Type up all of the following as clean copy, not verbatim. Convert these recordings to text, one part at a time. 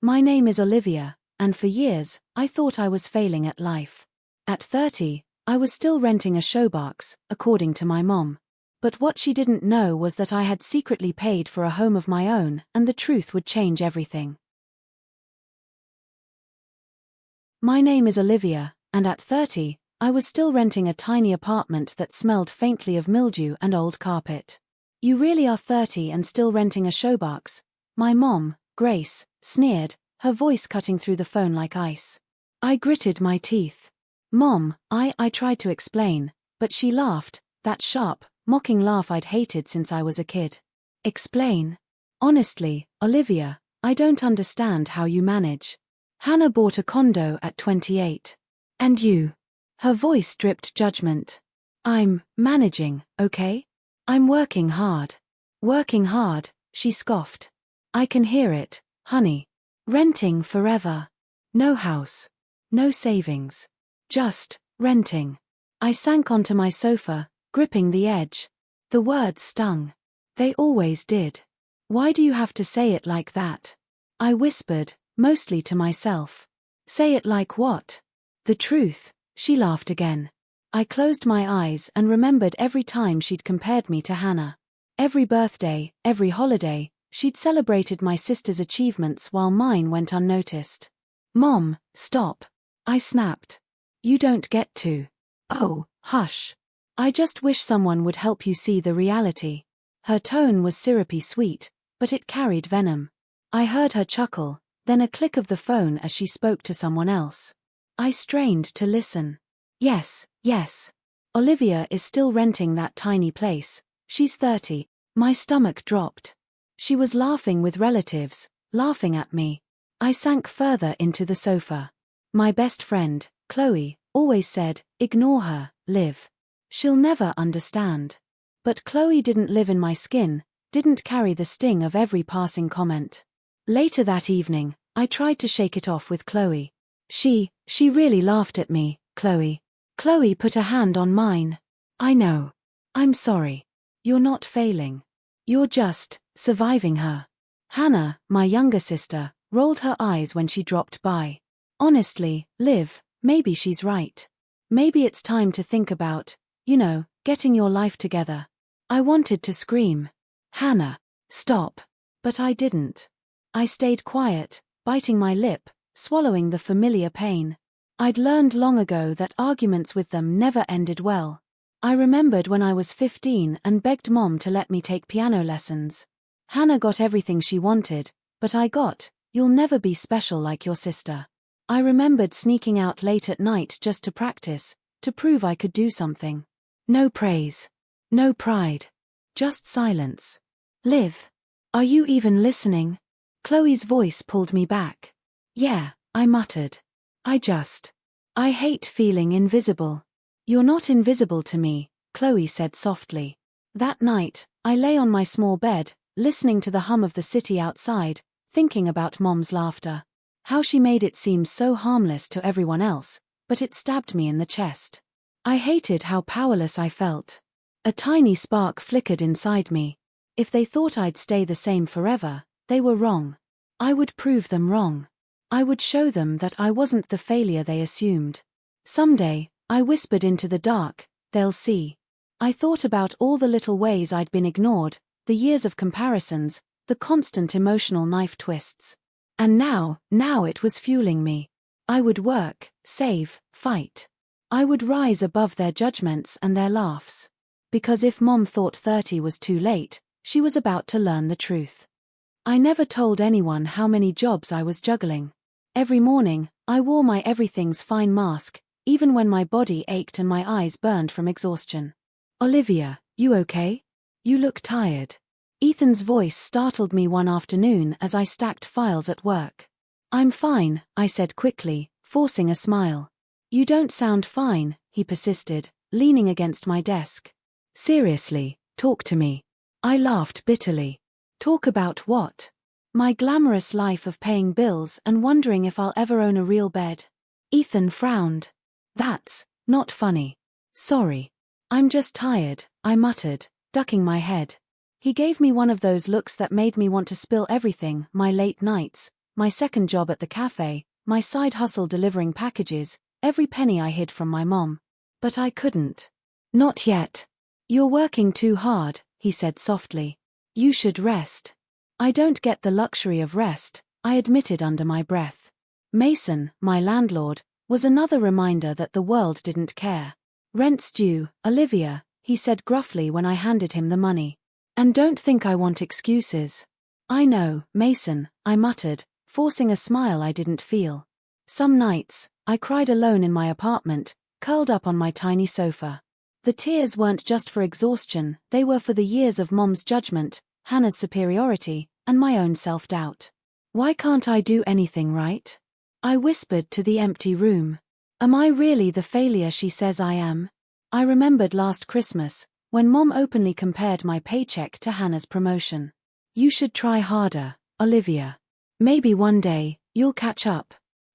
My name is Olivia, and for years, I thought I was failing at life. At 30, I was still renting a showbox, according to my mom. But what she didn't know was that I had secretly paid for a home of my own, and the truth would change everything. My name is Olivia, and at 30, I was still renting a tiny apartment that smelled faintly of mildew and old carpet. You really are 30 and still renting a showbox? My mom, Grace, sneered, her voice cutting through the phone like ice. I gritted my teeth. Mom, I tried to explain, but she laughed, that sharp, mocking laugh I'd hated since I was a kid. Explain? Honestly, Olivia, I don't understand how you manage. Hannah bought a condo at 28. And you? Her voice dripped judgment. I'm managing, okay? I'm working hard. Working hard, she scoffed. I can hear it, honey. Renting forever. No house. No savings. Just renting. I sank onto my sofa, gripping the edge. The words stung. They always did. Why do you have to say it like that? I whispered, mostly to myself. Say it like what? The truth, she laughed again. I closed my eyes and remembered every time she'd compared me to Hannah. Every birthday, every holiday, she'd celebrated my sister's achievements while mine went unnoticed. Mom, stop. I snapped. You don't get to. Oh, hush. I just wish someone would help you see the reality. Her tone was syrupy sweet, but it carried venom. I heard her chuckle, then a click of the phone as she spoke to someone else. I strained to listen. Yes. Olivia is still renting that tiny place. She's 30. My stomach dropped. She was laughing with relatives, laughing at me. I sank further into the sofa. My best friend, Chloe, always said, ignore her, Liv. She'll never understand. But Chloe didn't live in my skin, didn't carry the sting of every passing comment. Later that evening, I tried to shake it off with Chloe. She really laughed at me, Chloe. Chloe put a hand on mine. I know. I'm sorry. You're not failing. You're just surviving her. Hannah, my younger sister, rolled her eyes when she dropped by. Honestly, Liv, maybe she's right. Maybe it's time to think about, getting your life together. I wanted to scream. Hannah, stop. But I didn't. I stayed quiet, biting my lip, swallowing the familiar pain. I'd learned long ago that arguments with them never ended well. I remembered when I was 15 and begged Mom to let me take piano lessons. Hannah got everything she wanted, but I got, you'll never be special like your sister. I remembered sneaking out late at night just to practice, to prove I could do something. No praise. No pride. Just silence. Liv. Are you even listening? Chloe's voice pulled me back. Yeah, I muttered. I hate feeling invisible. You're not invisible to me, Chloe said softly. That night, I lay on my small bed, listening to the hum of the city outside, thinking about Mom's laughter. How she made it seem so harmless to everyone else, but it stabbed me in the chest. I hated how powerless I felt. A tiny spark flickered inside me. If they thought I'd stay the same forever, they were wrong. I would prove them wrong. I would show them that I wasn't the failure they assumed. Someday, I whispered into the dark, they'll see. I thought about all the little ways I'd been ignored, the years of comparisons, the constant emotional knife twists. And now it was fueling me. I would work, save, fight. I would rise above their judgments and their laughs. Because if Mom thought 30 was too late, she was about to learn the truth. I never told anyone how many jobs I was juggling. Every morning, I wore my everything's fine mask, even when my body ached and my eyes burned from exhaustion. Olivia, you okay? You look tired. Ethan's voice startled me one afternoon as I stacked files at work. I'm fine, I said quickly, forcing a smile. You don't sound fine, he persisted, leaning against my desk. Seriously, talk to me. I laughed bitterly. Talk about what? My glamorous life of paying bills and wondering if I'll ever own a real bed. Ethan frowned. That's not funny. Sorry. I'm just tired, I muttered, ducking my head. He gave me one of those looks that made me want to spill everything, my late nights, my second job at the cafe, my side hustle delivering packages, every penny I hid from my mom. But I couldn't. Not yet. You're working too hard, he said softly. You should rest. I don't get the luxury of rest, I admitted under my breath. Mason, my landlord, was another reminder that the world didn't care. Rent's due, Olivia, he said gruffly when I handed him the money. And don't think I want excuses. I know, Mason, I muttered, forcing a smile I didn't feel. Some nights, I cried alone in my apartment, curled up on my tiny sofa. The tears weren't just for exhaustion, they were for the years of Mom's judgment, Hannah's superiority, and my own self-doubt. Why can't I do anything right? I whispered to the empty room. Am I really the failure she says I am? I remembered last Christmas, when Mom openly compared my paycheck to Hannah's promotion. You should try harder, Olivia. Maybe one day, you'll catch up.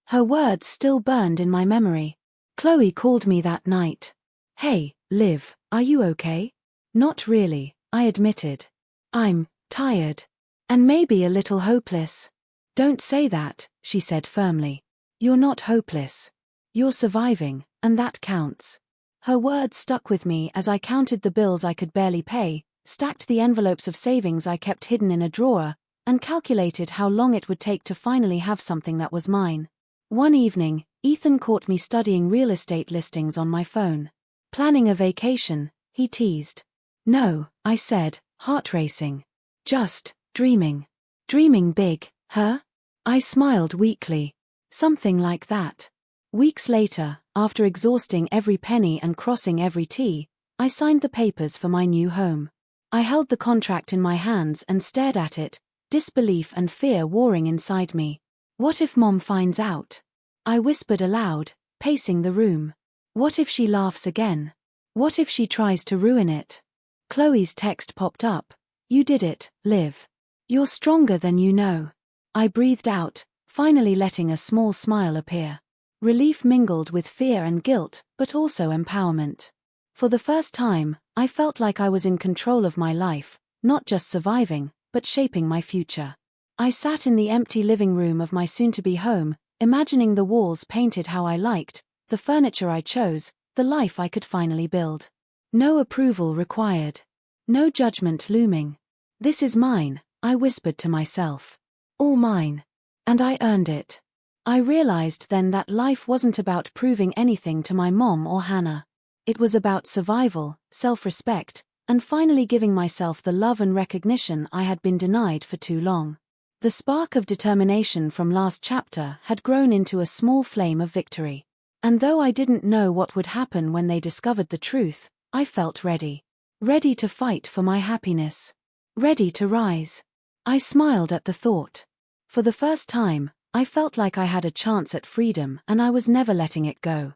Her words still burned in my memory. Chloe called me that night. Hey, Liv, are you okay? Not really, I admitted. I'm tired. And maybe a little hopeless. Don't say that, she said firmly. You're not hopeless. You're surviving, and that counts. Her words stuck with me as I counted the bills I could barely pay, stacked the envelopes of savings I kept hidden in a drawer, and calculated how long it would take to finally have something that was mine. One evening, Ethan caught me studying real estate listings on my phone. Planning a vacation, he teased. No, I said, heart racing. Just dreaming. Dreaming big, huh? I smiled weakly. Something like that. Weeks later, after exhausting every penny and crossing every T, I signed the papers for my new home. I held the contract in my hands and stared at it, disbelief and fear warring inside me. What if Mom finds out? I whispered aloud, pacing the room. What if she laughs again? What if she tries to ruin it? Chloe's text popped up. You did it, Liv. You're stronger than you know. I breathed out, finally letting a small smile appear. Relief mingled with fear and guilt, but also empowerment. For the first time, I felt like I was in control of my life, not just surviving, but shaping my future. I sat in the empty living room of my soon-to-be home, imagining the walls painted how I liked, the furniture I chose, the life I could finally build. No approval required. No judgment looming. This is mine, I whispered to myself. All mine. And I earned it. I realized then that life wasn't about proving anything to my mom or Hannah. It was about survival, self-respect, and finally giving myself the love and recognition I had been denied for too long. The spark of determination from last chapter had grown into a small flame of victory. And though I didn't know what would happen when they discovered the truth, I felt ready. Ready to fight for my happiness. Ready to rise. I smiled at the thought. For the first time, I felt like I had a chance at freedom and I was never letting it go.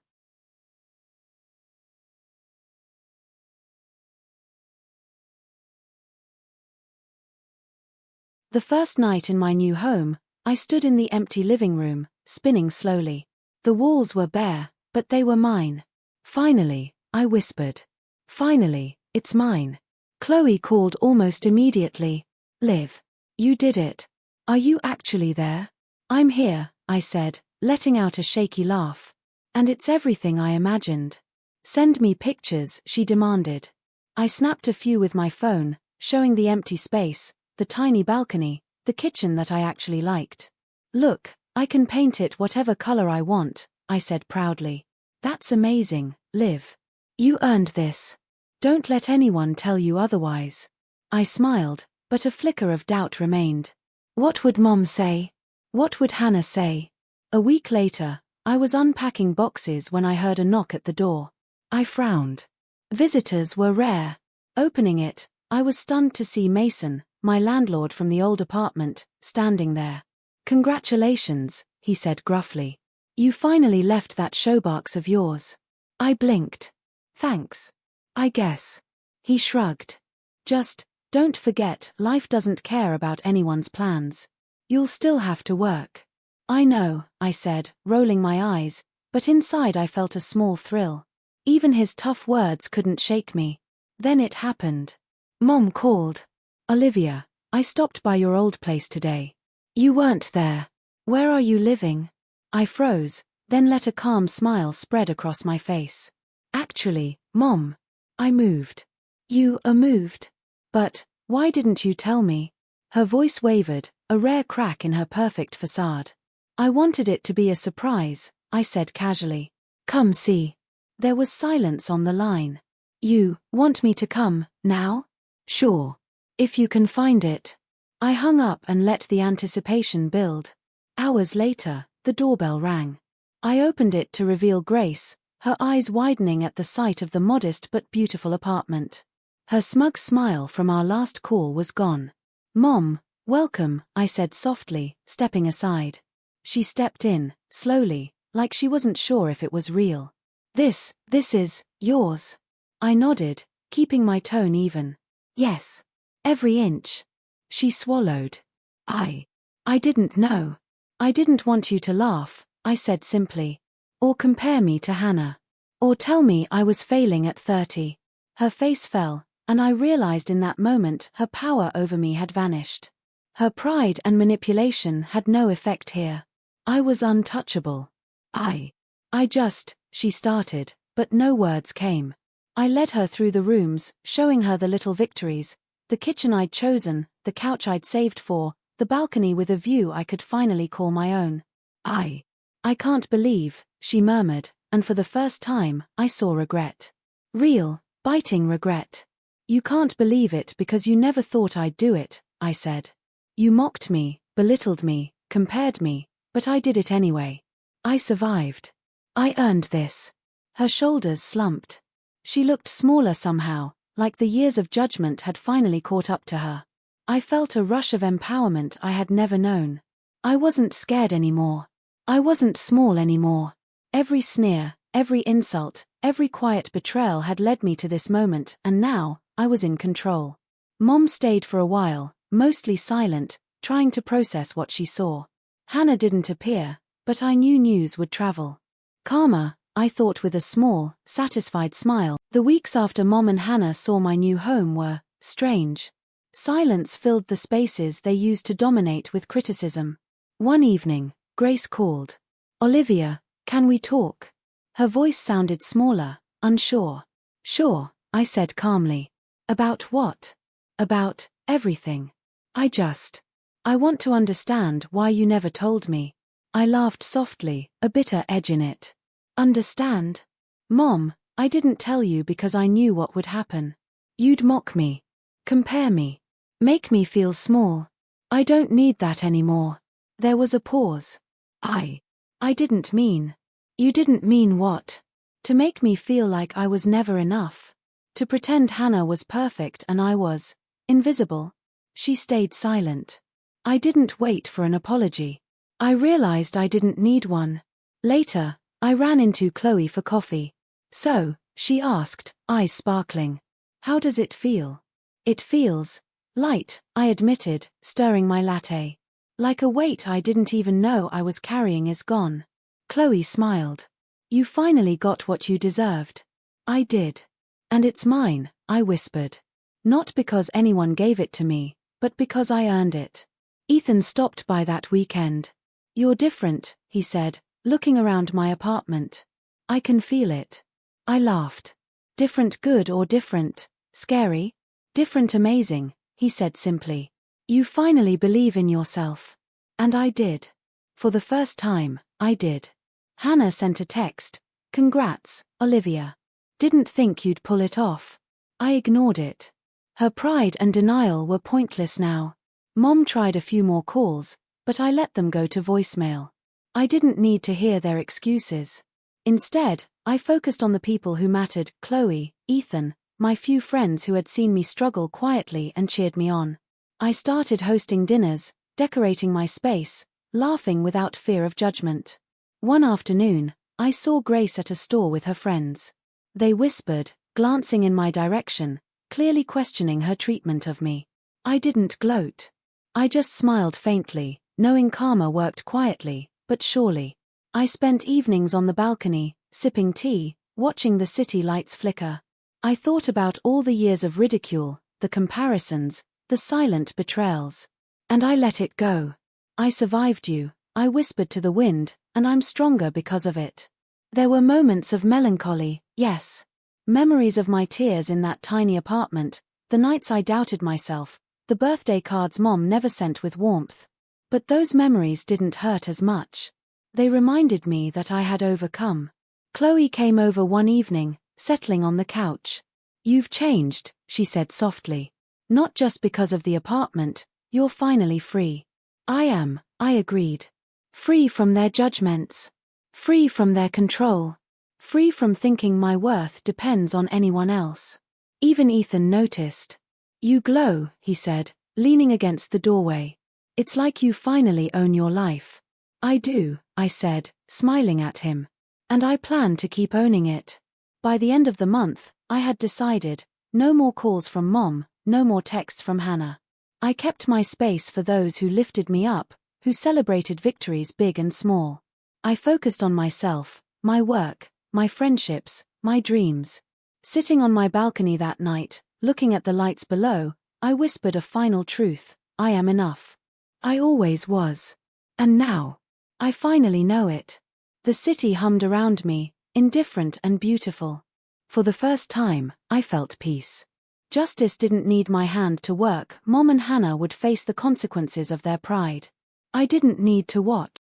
The first night in my new home, I stood in the empty living room, spinning slowly. The walls were bare, but they were mine. Finally, I whispered. Finally, it's mine. Chloe called almost immediately. Liv. You did it. Are you actually there? I'm here, I said, letting out a shaky laugh. And it's everything I imagined. Send me pictures, she demanded. I snapped a few with my phone, showing the empty space, the tiny balcony, the kitchen that I actually liked. Look, I can paint it whatever color I want, I said proudly. That's amazing, Liv. You earned this. Don't let anyone tell you otherwise. I smiled, but a flicker of doubt remained. What would Mom say? What would Hannah say? A week later, I was unpacking boxes when I heard a knock at the door. I frowned. Visitors were rare. Opening it, I was stunned to see Mason, my landlord from the old apartment, standing there. Congratulations, he said gruffly. You finally left that showbox of yours. I blinked. Thanks. I guess. He shrugged. Just, don't forget, life doesn't care about anyone's plans. You'll still have to work. I know, I said, rolling my eyes, but inside I felt a small thrill. Even his tough words couldn't shake me. Then it happened. Mom called. Olivia, I stopped by your old place today. You weren't there. Where are you living? I froze, then let a calm smile spread across my face. Actually, Mom, I moved. You are moved? But, why didn't you tell me? Her voice wavered, a rare crack in her perfect facade. I wanted it to be a surprise, I said casually. Come see. There was silence on the line. You want me to come, now? Sure. If you can find it. I hung up and let the anticipation build. Hours later, the doorbell rang. I opened it to reveal Grace, her eyes widening at the sight of the modest but beautiful apartment. Her smug smile from our last call was gone. Mom, welcome, I said softly, stepping aside. She stepped in, slowly, like she wasn't sure if it was real. This is yours. I nodded, keeping my tone even. Yes. Every inch. She swallowed. I didn't know. I didn't want you to laugh, I said simply. Or compare me to Hannah. Or tell me I was failing at 30. Her face fell, and I realized in that moment her power over me had vanished. Her pride and manipulation had no effect here. I was untouchable. She started, but no words came. I led her through the rooms, showing her the little victories, the kitchen I'd chosen, the couch I'd saved for, the balcony with a view I could finally call my own. I can't believe, she murmured, and for the first time, I saw regret. Real, biting regret. You can't believe it because you never thought I'd do it, I said. You mocked me, belittled me, compared me, but I did it anyway. I survived. I earned this. Her shoulders slumped. She looked smaller somehow, like the years of judgment had finally caught up to her. I felt a rush of empowerment I had never known. I wasn't scared anymore. I wasn't small anymore. Every sneer, every insult, every quiet betrayal had led me to this moment, and now, I was in control. Mom stayed for a while, mostly silent, trying to process what she saw. Hannah didn't appear, but I knew news would travel. Calmer, I thought with a small, satisfied smile. The weeks after Mom and Hannah saw my new home were strange. Silence filled the spaces they used to dominate with criticism. One evening, Grace called. Olivia, can we talk? Her voice sounded smaller, unsure. Sure, I said calmly. About what? About everything. I want to understand why you never told me. I laughed softly, a bitter edge in it. Understand? Mom, I didn't tell you because I knew what would happen. You'd mock me. Compare me. Make me feel small. I don't need that anymore. There was a pause. I didn't mean. You didn't mean what? To make me feel like I was never enough. To pretend Hannah was perfect and I was invisible. She stayed silent. I didn't wait for an apology. I realized I didn't need one. Later, I ran into Chloe for coffee. So, she asked, eyes sparkling. How does it feel? It feels light, I admitted, stirring my latte. Like a weight I didn't even know I was carrying is gone. Chloe smiled. You finally got what you deserved. I did. And it's mine, I whispered. Not because anyone gave it to me, but because I earned it. Ethan stopped by that weekend. You're different, he said, looking around my apartment. I can feel it. I laughed. Different good or different, scary? Different amazing, he said simply. You finally believe in yourself. And I did. For the first time, I did. Hannah sent a text. Congrats, Olivia. Didn't think you'd pull it off. I ignored it. Her pride and denial were pointless now. Mom tried a few more calls, but I let them go to voicemail. I didn't need to hear their excuses. Instead, I focused on the people who mattered, Chloe, Ethan, my few friends who had seen me struggle quietly and cheered me on. I started hosting dinners, decorating my space, laughing without fear of judgment. One afternoon, I saw Grace at a store with her friends. They whispered, glancing in my direction, clearly questioning her treatment of me. I didn't gloat. I just smiled faintly, knowing karma worked quietly, but surely. I spent evenings on the balcony, sipping tea, watching the city lights flicker. I thought about all the years of ridicule, the comparisons, the silent betrayals. And I let it go. I survived you, I whispered to the wind, and I'm stronger because of it. There were moments of melancholy, yes. Memories of my tears in that tiny apartment, the nights I doubted myself, the birthday cards Mom never sent with warmth. But those memories didn't hurt as much. They reminded me that I had overcome. Chloe came over one evening, settling on the couch. "You've changed," she said softly. "Not just because of the apartment, you're finally free." "I am," I agreed. Free from their judgments. Free from their control. Free from thinking my worth depends on anyone else. Even Ethan noticed. "You glow," he said, leaning against the doorway. "It's like you finally own your life." "I do," I said, smiling at him. "And I plan to keep owning it." By the end of the month, I had decided, no more calls from Mom, no more texts from Hannah. I kept my space for those who lifted me up, who celebrated victories big and small. I focused on myself, my work, my friendships, my dreams. Sitting on my balcony that night, looking at the lights below, I whispered a final truth: I am enough. I always was. And now, I finally know it. The city hummed around me, indifferent and beautiful. For the first time, I felt peace. Justice didn't need my hand to work. Mom and Hannah would face the consequences of their pride. I didn't need to watch.